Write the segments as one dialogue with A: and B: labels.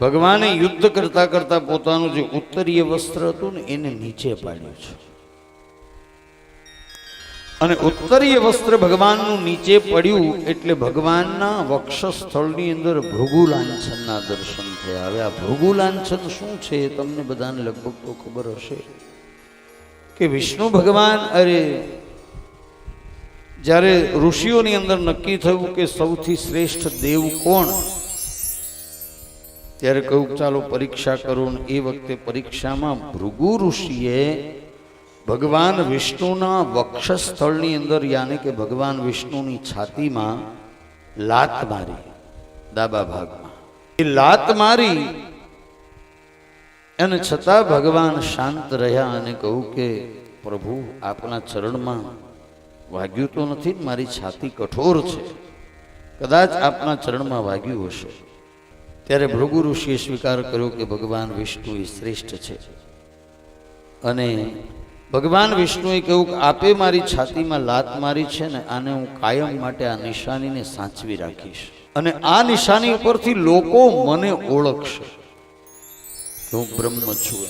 A: ભગવાને યુદ્ધ કરતા કરતા પોતાનું જે ઉત્તરીય વસ્ત્ર હતું ને એને નીચે પાડ્યું છે, અને ઉત્તરીય વસ્ત્ર ભગવાનનું નીચે પડ્યું એટલે ભગવાનના વક્ષસ્થળની અંદર ભૃગુ લાંછનના દર્શન થયા. હવે આ ભૃગુ લાંછન શું છે એ તમને બધાને લગભગ તો ખબર હશે કે વિષ્ણુ ભગવાન જ્યારે ઋષિઓની અંદર નક્કી થયું કે સૌથી શ્રેષ્ઠ દેવ કોણ, ત્યારે કહ્યું ચાલો પરીક્ષા કરો. એ વખતે પરીક્ષામાં ભૃગુ ઋષિએ ભગવાન વિષ્ણુના વક્ષસ્થળની અંદર યાને કે ભગવાન વિષ્ણુની છાતીમાં લાત મારી, ડાબા ભાગમાં એ લાત મારી, અને છતાં ભગવાન શાંત રહ્યા અને કહ્યું કે પ્રભુ આપના ચરણમાં વાગ્યું તો નથી, મારી છાતી કઠોર છે, કદાચ આપના ચરણમાં વાગ્યું હશે. ત્યારે ભૃગુ ઋષિએ સ્વીકાર કર્યો કે ભગવાન વિષ્ણુ એ શ્રેષ્ઠ છે, અને ભગવાન વિષ્ણુએ કહ્યું કે આપે મારી છાતીમાં લાત મારી છે ને, આને હું કાયમ માટે આ નિશાનીને સાચવી રાખીશ, અને આ નિશાની ઉપરથી લોકો મને ઓળખશે કે હું બ્રહ્મ છું.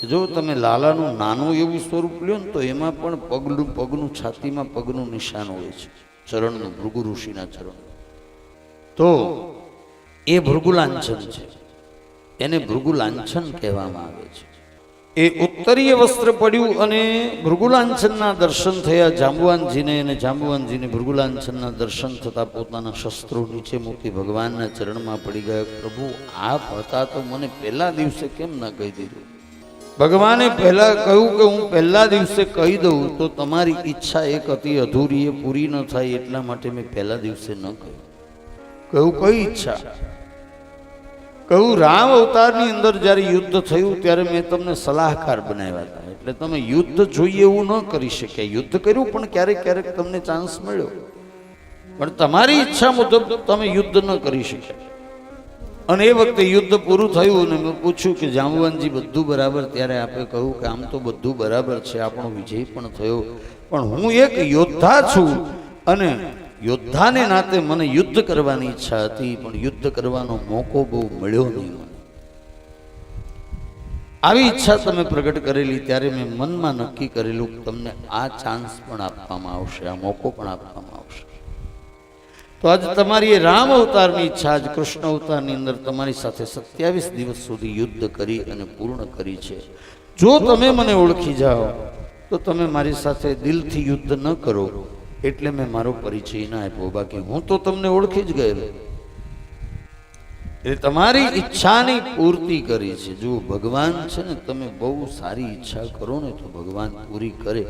A: જો તમે લાલાનું નાનું એવું સ્વરૂપ લ્યો ને તો એમાં પણ પગનું છાતીમાં પગનું નિશાન હોય છે, ચરણનું, ભૃગુ ઋષિના ચરણ. તો એ ભૃગુ લાંછન છે, એને ભૃગુ લાંછન કહેવામાં આવે છે. એ ઉત્તરીય વસ્ત્ર પડ્યું અને ભૃગુ લાંછનના દર્શન થયા જાંબુવાનજીને, અને જાંબુવાનજીને ભૃગુ લાંછનના દર્શન થતા પોતાના શસ્ત્રો નીચે મૂકી ભગવાનના ચરણમાં પડી ગયા. પ્રભુ આપ હતા તો મને પહેલા દિવસે કેમ ના કહી દીધું? ભગવાને પહેલા કહ્યું કે હું પહેલા દિવસે કહી દઉં તો તમારી ઈચ્છા એક હતી અધૂરી, એ પૂરી ન થાય એટલા માટે મેં પહેલા દિવસે ન કહ્યું. કહ્યું કઈ ઈચ્છા? કહ્યું રામ અવતારની અંદર જ્યારે યુદ્ધ થયું ત્યારે મેં તમને સલાહકાર બનાવ્યા હતા, એટલે તમે યુદ્ધ જોઈએ એવું ન કરી શક્યા. યુદ્ધ કર્યું પણ ક્યારેક ક્યારેક તમને ચાન્સ મળ્યો, પણ તમારી ઈચ્છા મુજબ તમે યુદ્ધ ન કરી શક્યા. અને એ વખતે યુદ્ધ પૂરું થયું અને મેં પૂછ્યું કે જાંબુવાનજી બધું બરાબર? ત્યારે આપે કહ્યું કે આમ તો બધું બરાબર છે, આપણો વિજય પણ થયો, પણ હું એક યોદ્ધા છું, અને યોદ્ધાને નાતે મને યુદ્ધ કરવાની ઈચ્છા હતી, પણ યુદ્ધ કરવાનો મોકો બહુ મળ્યો નહીં મને. આવી ઈચ્છા તમે પ્રગટ કરેલી ત્યારે મેં મનમાં નક્કી કરેલું કે તમને આ ચાન્સ પણ આપવામાં આવશે, આ મોકો પણ આપવામાં આવશે. તો આજ તમારી એ રામ અવતારની ઈચ્છા આજ કૃષ્ણ અવતારની અંદર તમારી સાથે 27 દિવસ સુધી યુદ્ધ કરી અને પૂર્ણ કરી છે. જો તમે મને ઓળખી જાઓ તો તમે મારી સાથે દિલથી યુદ્ધ ન કરો એટલે મેં મારો પરિચય ના આપ્યો, બાકી હું તો તમને ઓળખી જ ગયેલો. એટલે તમારી ઈચ્છાની પૂર્તિ કરી છે. જો ભગવાન છે ને, તમે બહુ સારી ઈચ્છા કરો ને તો ભગવાન પૂરી કરે,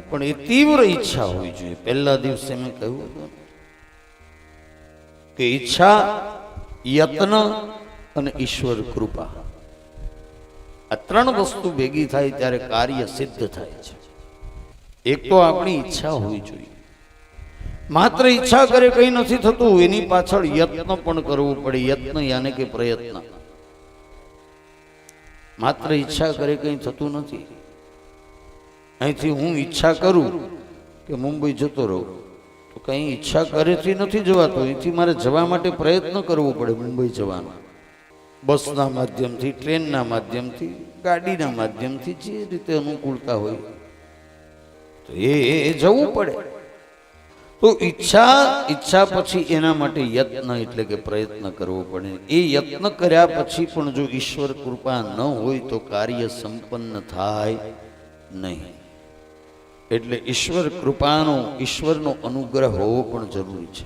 A: પણ એ તીવ્ર ઈચ્છા હોવી જોઈએ. પહેલા દિવસે મેં કહ્યું હતું કે ઈચ્છા, યત્ન અને ઈશ્વર કૃપા, આ ત્રણ વસ્તુ ભેગી થાય ત્યારે કાર્ય સિદ્ધ થાય છે. એક તો આપણી ઈચ્છા હોવી જોઈએ. માત્ર ઈચ્છા કરે કઈ નથી થતું, એની પાછળ યત્ન પણ કરવું પડે. યત્ન યાને કે પ્રયત્ન. માત્ર ઈચ્છા કરે કઈ થતું નથી. અહીંથી હું ઈચ્છા કરું કે મુંબઈ જતો રહું તો કઈ ઈચ્છા કરેથી નથી જવાતું, અહીંથી મારે જવા માટે પ્રયત્ન કરવો પડે. મુંબઈ જવાનો બસના માધ્યમથી, ટ્રેનના માધ્યમથી, ગાડીના માધ્યમથી, જે રીતે અનુકૂળતા હોય તો એ જવું પડે. તો ઈચ્છા પછી એના માટે યત્ન એટલે કે પ્રયત્ન કરવો પડે. એ યત્ન કર્યા પછી પણ જો ઈશ્વર કૃપા ન હોય તો કાર્ય સંપન્ન થાય નહીં. એટલે ઈશ્વર કૃપાનો, ઈશ્વરનો અનુગ્રહ હોવો પણ જરૂરી છે.